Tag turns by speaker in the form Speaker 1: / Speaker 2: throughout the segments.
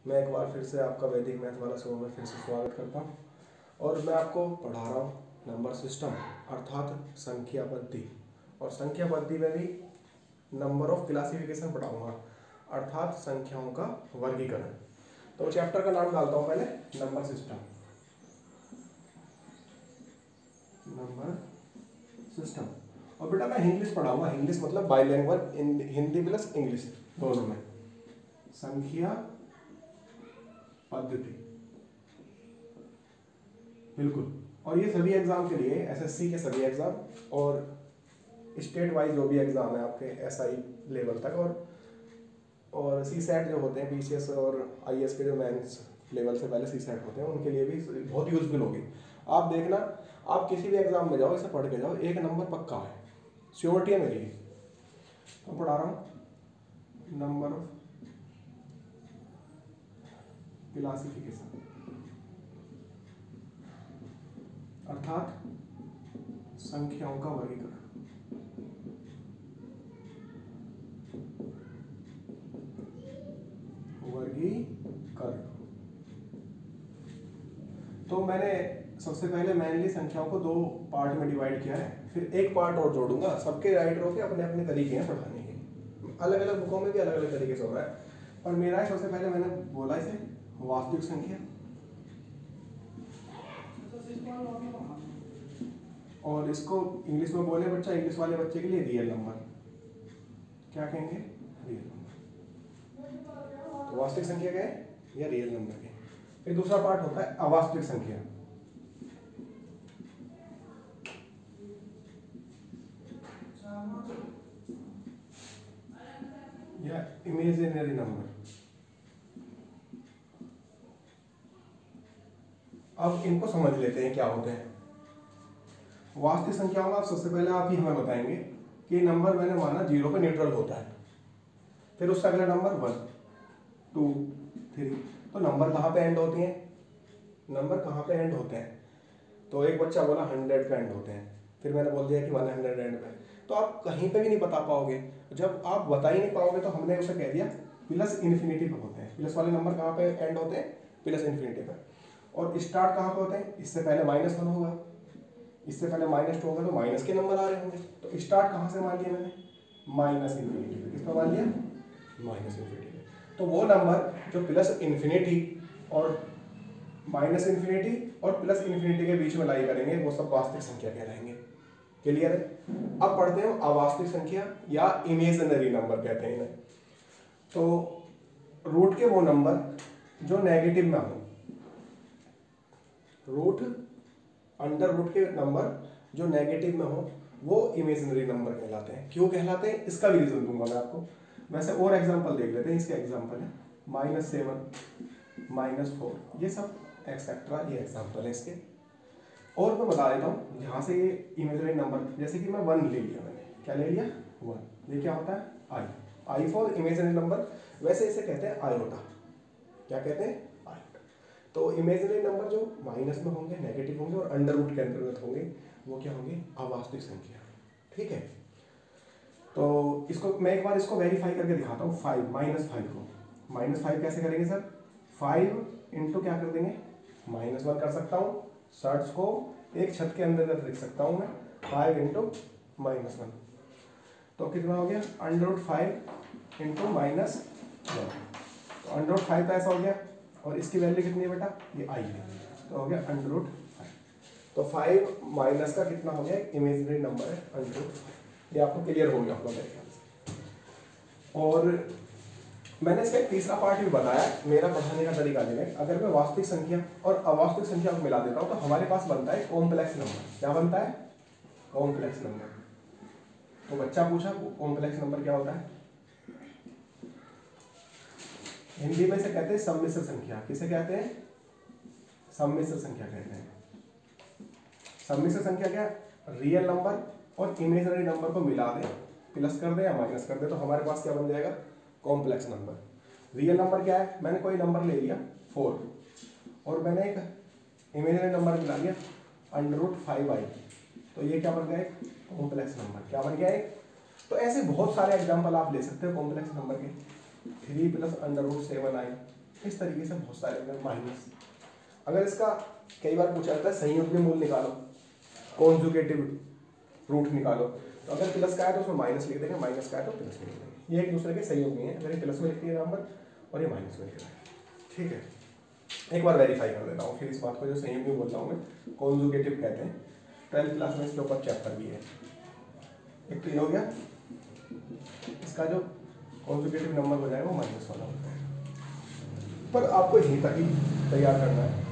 Speaker 1: मैं एक बार फिर से आपका वैदिक मैथ वाला शो में फिर से स्वागत करता हूँ और मैं आपको पढ़ा रहा हूँ नंबर सिस्टम अर्थात संख्या पद्धति। और संख्या पद्धति में भी नंबर ऑफ क्लासिफिकेशन पढ़ाऊँगा अर्थात संख्याओं का वर्गीकरण। तो चैप्टर का नाम डालता हूँ पहले नंबर सिस्टम। नंबर सिस्टम और बेटा मैं इंग्लिश पढ़ाऊंगा, इंग्लिश मतलब बाइलैंग्वेज, हिंदी प्लस इंग्लिश दोनों में। संख्या पद्धति बिल्कुल। और ये सभी एग्जाम के लिए, एसएससी के सभी एग्जाम और स्टेट वाइज जो भी एग्जाम है आपके एसआई लेवल तक और सी सेट जो होते हैं बीसीएस और आईएएस के जो मेंस लेवल से पहले सी सेट होते हैं उनके लिए भी बहुत यूजफुल होगी। आप देखना, आप किसी भी एग्जाम में जाओ इसे पढ़ के जाओ, एक नंबर पक्का है, श्योरिटी है मेरी। तो पढ़ा रहा हूँ नंबर ऑफ क्लासिफिकेशन अर्थात संख्याओं का वर्गीकरण। तो मैंने सबसे पहले मेनली संख्याओं को दो पार्ट में डिवाइड किया है, फिर एक पार्ट और जोड़ूंगा। सबके राइटरों के अपने अपने तरीके हैं पढ़ाने के, अलग अलग बुकों में भी अलग अलग तरीके से हो रहा है। और मेरा है सबसे पहले मैंने बोला इसे वास्तविक संख्या, और इसको इंग्लिश में बोले बच्चा, इंग्लिश वाले बच्चे के लिए रियल नंबर। क्या कहेंगे? Real number. तो वास्तविक संख्या क्या है? या रियल नंबर के। फिर दूसरा पार्ट होता है अवास्तविक संख्या। या इमेजिनरी नंबर। अब इनको समझ लेते हैं क्या होते हैं। वास्तविक संख्याओं में आप सबसे पहले आप ही हमें बताएंगे कि नंबर मैंने माना 0 पे न्यूट्रल होता है, फिर उससे अगला नंबर 1 2 3। तो नंबर कहाँ पे एंड होती हैं? नंबर कहाँ पे एंड होते हैं? तो एक बच्चा बोला 100 पे एंड होते हैं, फिर मैंने बोल दिया कि 100 एंड पे। तो आप कहीं पे भी नहीं बता पाओगे। जब आप बता ही नहीं पाओगे तो हमने उसे कह दिया प्लस इन्फिनिटी पे होते हैं। प्लस वाले नंबर कहाँ पे एंड होते हैं? प्लस इन्फिनिटी पे। और स्टार्ट कहाँ पे होते हैं? इससे पहले -1 होगा, इससे पहले -2 होगा, तो माइनस के नंबर आ रहे होंगे। तो स्टार्ट कहाँ से मान लिया मैंने? माइनस इन्फिनिटी पे। किस पे मान लिया? माइनस इन्फिनिटी पे। तो वो नंबर जो प्लस इन्फिनिटी और माइनस इन्फिनिटी और प्लस इन्फिनिटी के बीच में लाई करेंगे वो सब वास्तविक संख्या कहलाएंगे। क्लियर है? अब पढ़ते हैं अवास्तविक संख्या या इमेजिनरी नंबर कहते हैं इन्हें। तो रूट के वो नंबर जो नेगेटिव में हो, अंडर रूट के नंबर जो नेगेटिव में हो वो इमेजिनरी नंबर कहलाते हैं। क्यों कहलाते हैं इसका भी रीजन दूंगा मैं आपको। वैसे और एग्जांपल देख लेते हैं। इसके एग्जांपल है -7 -4, ये सब एक्सेट्रा, ये एग्जांपल है इसके। और मैं बता देता हूँ यहाँ से ये इमेजिनरी नंबर, जैसे कि मैं 1 ले लिया, मैंने क्या ले लिया? 1। ये क्या होता है? I for imaginary number. वैसे इसे कहते हैं आयोटा। क्या कहते हैं? आयोटा। तो इमेजिनरी नंबर जो माइनस में होंगे, नेगेटिव होंगे और अंडर रूट के अंतर्गत होंगे वो क्या होंगे? अवास्तविक संख्या। ठीक है? तो इसको मैं एक बार इसको वेरीफाई करके दिखाता हूँ। -5 को -5 कैसे करेंगे सर? 5 इंटू क्या कर देंगे? -1 कर सकता हूँ। सर्च को एक छत के अंदर लिख सकता हूँ मैं। 5 इंटू -1 तो कितना हो गया? √5 इंटू -1। तो √5 तो ऐसा हो गया। और इसकी वैल्यू कितनी है बेटा? ये आई है, तो हो गया √5। तो 5 माइनस का कितना हो गया? इमेजिनरी नंबर है √5। ये आपको क्लियर हो गया होगा मेरे ख्याल से। और मैंने इसका एक तीसरा पार्ट भी बताया, मेरा पढ़ाने का तरीका है। अगर मैं वास्तविक संख्या और अवास्तविक संख्या को मिला देता हूँ तो हमारे पास बनता है कॉम्प्लेक्स नंबर। क्या बनता है? Complex number. तो बच्चा पूछा कॉम्प्लेक्स नंबर क्या होता है? हिंदी में से कहते हैं सम्मिश्र संख्या। किसे कहते हैं? सम्मिश्र संख्या कहते हैं। सम्मिश्र संख्या क्या? रियल नंबर और इमेजिनरी नंबर को मिला दे, प्लस कर दे या माइनस कर दे, तो हमारे पास क्या बन जाएगा? Complex number. रियल नंबर क्या है? मैंने कोई नंबर ले लिया 4 और मैंने एक इमेजिनरी नंबर मिला लिया √5i, तो ये क्या बन गया? एक कॉम्प्लेक्स नंबर। क्या बन गया? एक। तो ऐसे बहुत सारे एग्जांपल आप ले सकते हो कॉम्प्लेक्स नंबर के। 3 + √7i इस तरीके से बहुत सारे माइनस। अगर इसका कई बार पूछा जाता है संयुग्मी मूल निकालो, कॉन्जुगेटिव रूट निकालो, तो अगर प्लस का है तो उसमें माइनस लिख देंगे, माइनस का है तो प्लस लिख देंगे। ये एक दूसरे के सहयोगी हैं, अगर ये प्लस में लिख दिया नंबर और ये माइनस में लिख रहा है। ठीक है, एक बार वेरीफाई कर लेता हूँ फिर इस बात को, जो संयुग्मी बोल रहा हूँ मैं कॉन्जुगेटिव कहते हैं। 12th क्लास में इसके ऊपर चैप्टर भी है। एक तो ये हो गया, इसका जो कॉन्जुगेटिव नंबर हो जाएगा वो माइनस वाला होता है, पर आपको यहीं तक ही तैयार करना है।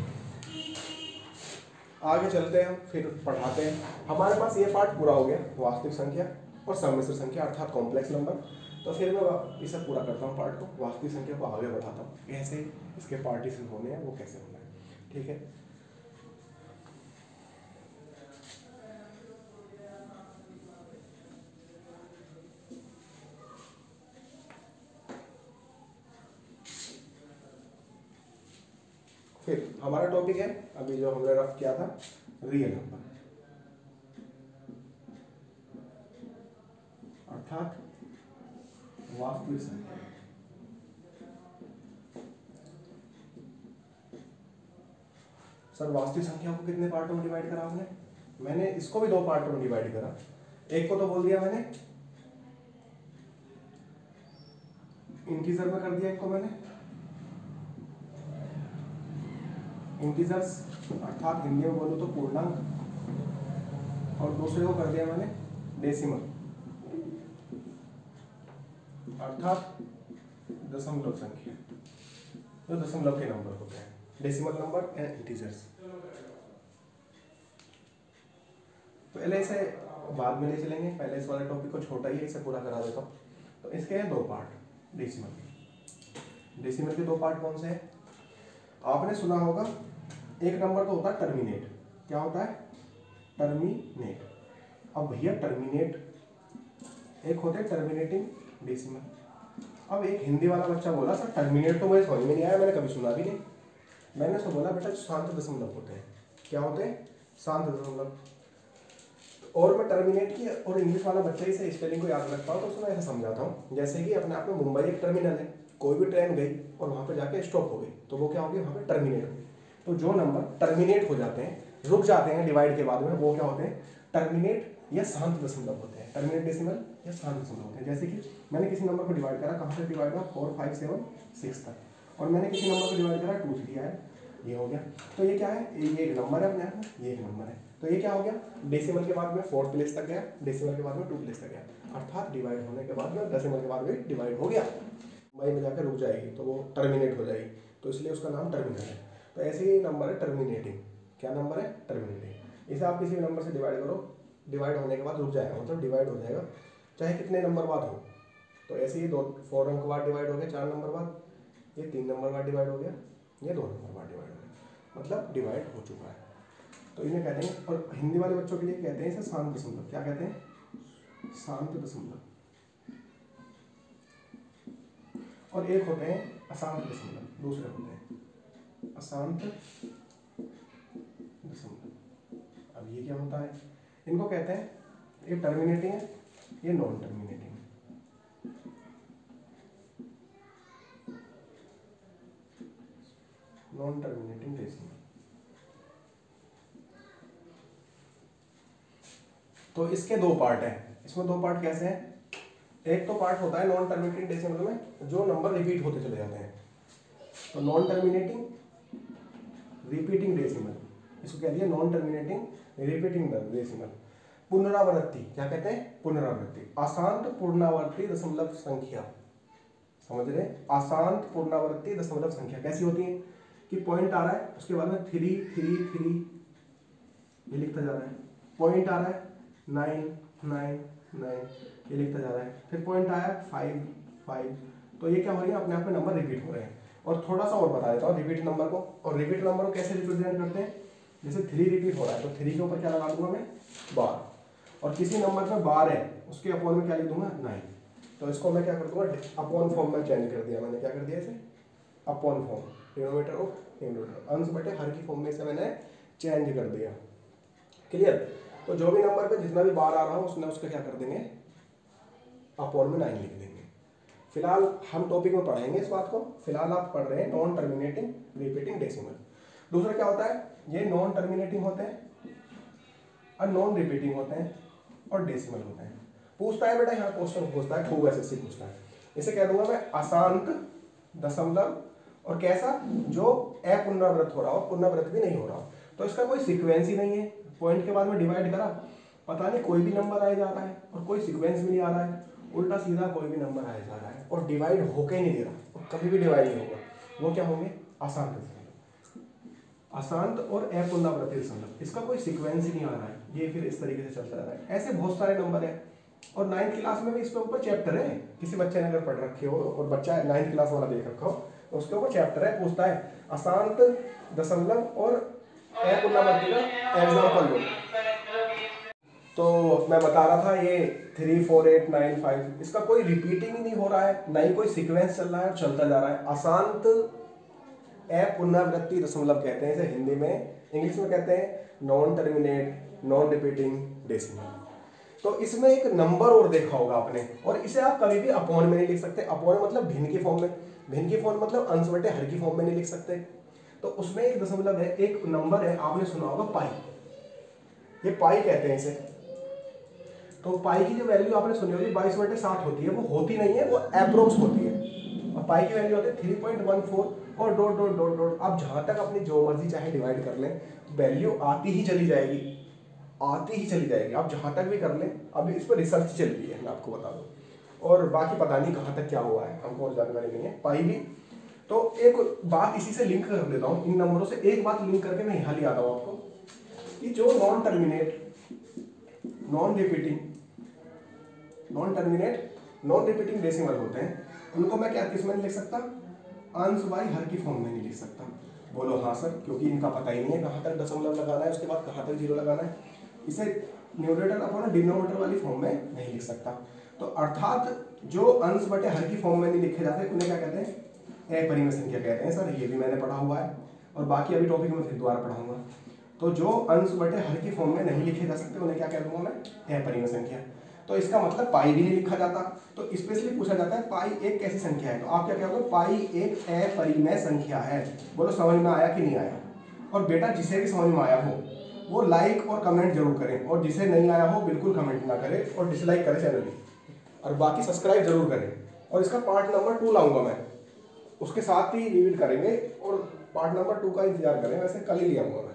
Speaker 1: आगे चलते हैं, फिर पढ़ाते हैं। हमारे पास ये पार्ट पूरा हो गया, वास्तविक संख्या और सम्मिश्र संख्या अर्थात कॉम्प्लेक्स नंबर। तो फिर मैं इसे पूरा करता हूँ पार्ट को, वास्तविक संख्या को आगे बढ़ाता हूँ, कैसे इसके पार्टीशन होने हैं वो कैसे होना है। ठीक है, फिर हमारा टॉपिक है अभी जो हमने रफ किया था, रियल नंबर अर्थात वास्तविक संख्या। सर वास्तविक संख्या को कितने पार्टों में डिवाइड करा हमने? मैंने इसको भी 2 पार्टों में डिवाइड करा। एक को तो बोल दिया मैंने इंटीजर में कर दिया, एक को मैंने इंटीजर्स अर्थात हिंदी में बोलो तो पूर्णांक, और दूसरे को कर दिया मैंने डेसिमल अर्थात दशमलव संख्या, जो दशमलव के नंबर होते हैं, डेसिमल नंबर एंड इंटीजर्स। पहले इसे बाद में ले चलेंगे, पहले इस वाले टॉपिक को छोटा ही है, इसे पूरा करा देता हूँ। तो इसके हैं 2 पार्ट डेसिमल के। डेसिमल के 2 पार्ट कौन से हैं? आपने सुना होगा एक नंबर तो होता है टर्मिनेट। क्या होता है? टर्मिनेट। अब भैया टर्मिनेट एक होते हैं टर्मिनेटिंग डेसिमल। अब एक हिंदी वाला बच्चा बोला सर टर्मिनेट तो मुझे समझ में नहीं आया, मैंने कभी सुना भी नहीं। मैंने उसको बोला बेटा शांत दशमलव होते हैं। क्या होते हैं? शांत दशमलव। और मैं टर्मिनेट की और इंग्लिश वाला बच्चा ही से स्पेलिंग को याद रखता हूँ तो उसमें ऐसा समझाता हूँ, जैसे कि अपने आप में मुंबई एक टर्मिनल है, कोई भी ट्रेन गई और वहाँ पे जाके स्टॉप हो गई तो वो क्या होगी? वहाँ पे टर्मिनेट होगी। तो जो नंबर टर्मिनेट हो जाते हैं, रुक जाते हैं डिवाइड के बाद में, वो क्या होते हैं? टर्मिनेट या शांत दशमलव होते हैं। टर्मिनेट डेसिमल या शांत दशमलव होते हैं। जैसे कि मैंने किसी नंबर को डिवाइड करा, कहाँ से डिवाइड हुआ? 4, 5, 7, 6 तक, और मैंने किसी नंबर को डिवाइड करा 2, 3 आया, ये हो गया। तो ये क्या है? ये एक नंबर है अपने आप में, ये एक नंबर है। तो ये क्या हो गया? डेसिमल के बाद में 4th प्लेस तक गया, डेसिमल के बाद में 2 प्लेस तक गया, अर्थात डिवाइड होने के बाद में डेसिमल के बाद में डिवाइड हो गया, मुंबई में जाकर रुक जाएगी तो वो टर्मिनेट हो जाएगी, तो इसलिए उसका नाम टर्मिनल है। तो ऐसे ही नंबर है टर्मिनेटिंग। क्या नंबर है? टर्मिनेटिंग। इसे आप किसी भी नंबर से डिवाइड करो, डिवाइड होने के बाद रुक जाएगा, मतलब डिवाइड हो जाएगा चाहे कितने नंबर बाद हो। तो ऐसे ही 4 अंक बाद डिवाइड हो गया, 4 नंबर बाद, ये 3 नंबर बाद डिवाइड हो गया, ये 2 नंबर बाद डिवाइड हो गया, मतलब डिवाइड हो चुका है। तो इन्हें कहते हैं, और हिंदी वाले बच्चों के लिए कहते हैं इसे शांत दशमलव। क्या कहते हैं? शांत दशमलव। और एक होते हैं अशांत दशमलव, दूसरे होते हैं अशांत दशमलव। अब ये क्या होता है? इनको कहते हैं, ये टर्मिनेटिंग है, ये नॉन टर्मिनेटिंग है। Non terminating decimal. तो इसके 2 पार्ट हैं। इसमें 2 पार्ट कैसे हैं? एक तो पार्ट होता है नॉन टर्मिनेटिंग डेसिमल में जो नंबर रिपीट होते चले जाते हैं, तो नॉन टर्मिनेटिंग रिपीटिंग डेसिमल, इसको कह दिया नॉन टर्मिनेटिंग रिपीटिंग डेसिमल। पुनरावृत्ति, क्या कहते हैं? पुनरावृत्ति। अशांत पूर्णावर्ती दशमलव संख्या, समझ रहे? अशांत पूर्णावर्ती दशमलव संख्या कैसी होती है कि पॉइंट आ रहा है, उसके बाद में 3, 3, 3 ये लिखता जा रहा है, पॉइंट आ रहा है 9, 9, 9 ये लिखता जा रहा है, फिर पॉइंट आया 5, 5, तो ये क्या हो रही है? अपने आप में नंबर रिपीट हो रहे हैं। और थोड़ा सा और बता देता हूँ रिपीट नंबर को, और रिपीट नंबर को कैसे रिप्रेजेंट करते हैं? जैसे 3 रिपीट हो रहा है तो 3 के ऊपर क्या लगा दूंगा मैं? बार, और किसी नंबर में बार है उसके अपॉन में क्या लिख दूंगा? 9। तो इसको मैं क्या कर दूंगा? अपॉन फॉर्म में चेंज कर दिया मैंने। क्या कर दिया इसे? Upon form, denominator of numerator, अंश बटे हर की फॉर्म में से मैंने चेंज कर दिया। क्लियर? तो जो भी नंबर पे जितना भी बार आ रहा हो उसने उसका क्या कर देंगे? अपॉन में 9 लिख देंगे। फिलहाल हम टॉपिक में पढ़ेंगे इस बात को। फिलहाल आप पढ़ रहे हैं नॉन टर्मिनेटिंग रिपीटिंग डेसिमल। दूसरा क्या होता है, ये नॉन टर्मिनेटिंग होते हैं और नॉन रिपीटिंग होते हैं और डेसिमल होते हैं। पूछता है बेटा, यहाँ क्वेश्चन पूछता है, खूब ऐसे पूछता है। इसे कह दूंगा मैं अशांत दशमलव और कैसा, जो अपुनरावृत हो रहा हो, पुनरावृत भी नहीं हो रहा हो। तो इसका कोई सीक्वेंस ही नहीं है। पॉइंट के बाद में डिवाइड करा, पता नहीं कोई भी नंबर आया जा रहा है और कोई सीक्वेंस भी नहीं आ रहा है, उल्टा सीधा कोई भी नंबर आया जा रहा है और डिवाइड होके नहीं दे रहा और कभी भी डिवाइड नहीं होगा। वो क्या होंगे, अशांत दशमलव, अशांत और अपुनरावृत दशमलव। इसका कोई सीक्वेंस ही नहीं आ रहा है, ये फिर इस तरीके से चलता रहा है। ऐसे बहुत सारे नंबर है और 9th क्लास में भी इसके ऊपर चैप्टर है। किसी बच्चे ने अगर पढ़ रखे हो और बच्चा 9th क्लास वाला देख रखा हो तो उसके ऊपर चैप्टर है, पूछता है अशांत दशमलव और अपुनरावृत्ति का एग्जाम्पल दो। तो मैं बता रहा था ये 3, 4, 8, 9, 5, इसका कोई रिपीटिंग ही नहीं हो रहा है, ना ही कोई सीक्वेंस चल रहा है और चलता जा रहा है। अशांत अपुनरावृत्ति दशमलव कहते हैं इसे हिंदी में, इंग्लिश में कहते हैं non terminate non repeating decimal. तो इसमें एक नंबर और देखा होगा आपने, और इसे आप कभी भी अपॉन में नहीं लिख सकते। अपॉन मतलब भिन्न की फॉर्म में, भिन्न की फॉर्म मतलब अंश बटे हर की फॉर्म में नहीं लिख सकते। तो उसमें एक दशमलव है, एक नंबर है, आपने सुना होगा पाई, ये पाई कहते हैं इसे। तो पाई की जो वैल्यू आपने सुनी होगी 22/7 होती है, वो होती नहीं है, वो अप्रोक्स होती है। और पाई की वैल्यू होती है 3.14 और डॉट डॉट डॉट डॉट। आप जहाँ तक अपनी जो मर्जी चाहे डिवाइड कर लें, वैल्यू आती ही चली जाएगी, आती ही चली जाएगी। आप जहाँ तक भी कर लें, अभी इस पर रिसर्च चल रही है, मैं आपको बता दूँ, और बाकी पता नहीं कहाँ तक क्या हुआ है, हमको और जानकारी नहीं है। पाई भी तो एक बात इसी से लिंक कर देता हूँ, इन नंबरों से एक बात लिंक करके मैं यहाँ ले आता हूँ आपको, कि जो non terminate non repeating decimal होते हैं, उनको मैं क्या किस में नहीं लिख सकता, अंश बाई हर की फॉर्म में नहीं लिख सकता। बोलो हाँ सर, क्योंकि इनका पता ही नहीं है कहाँ तक दशमलव लगाना है, उसके बाद कहाँ तक जीरो लगाना है। इसे न्यूमरेटर अपॉन डिनोमिनेटर वाली फॉर्म में नहीं लिख सकता। तो अर्थात जो अंश बटे हर की फॉर्म में नहीं लिखे जाते उन्हें क्या कहते हैं, अपरिमेय संख्या कहते हैं सर। ये भी मैंने पढ़ा हुआ है और बाकी अभी टॉपिक में फिर दोबारा पढ़ाऊंगा। तो जो अंश बटे हर की फॉर्म में नहीं लिखे जा सकते उन्हें क्या कह दूंगा मैं, अपरिमेय संख्या। तो इसका मतलब पाई भी नहीं लिखा जाता। तो स्पेशली पूछा जाता है पाई एक कैसी संख्या है, तो आप क्या कहोगे, पाई एक अपरिमेय संख्या है। बोलो समझ में आया कि नहीं आया। और बेटा जिसे भी समझ में आया हो वो लाइक और कमेंट जरूर करें, और जिसे नहीं आया हो बिल्कुल कमेंट ना करें और डिसलाइक करें चैनल में, और बाकी सब्सक्राइब जरूर करें। और इसका पार्ट नंबर 2 लाऊंगा मैं, उसके साथ ही रिवीट करेंगे, और पार्ट नंबर 2 का इंतजार करें, वैसे कल ही ले आऊंगा मैं।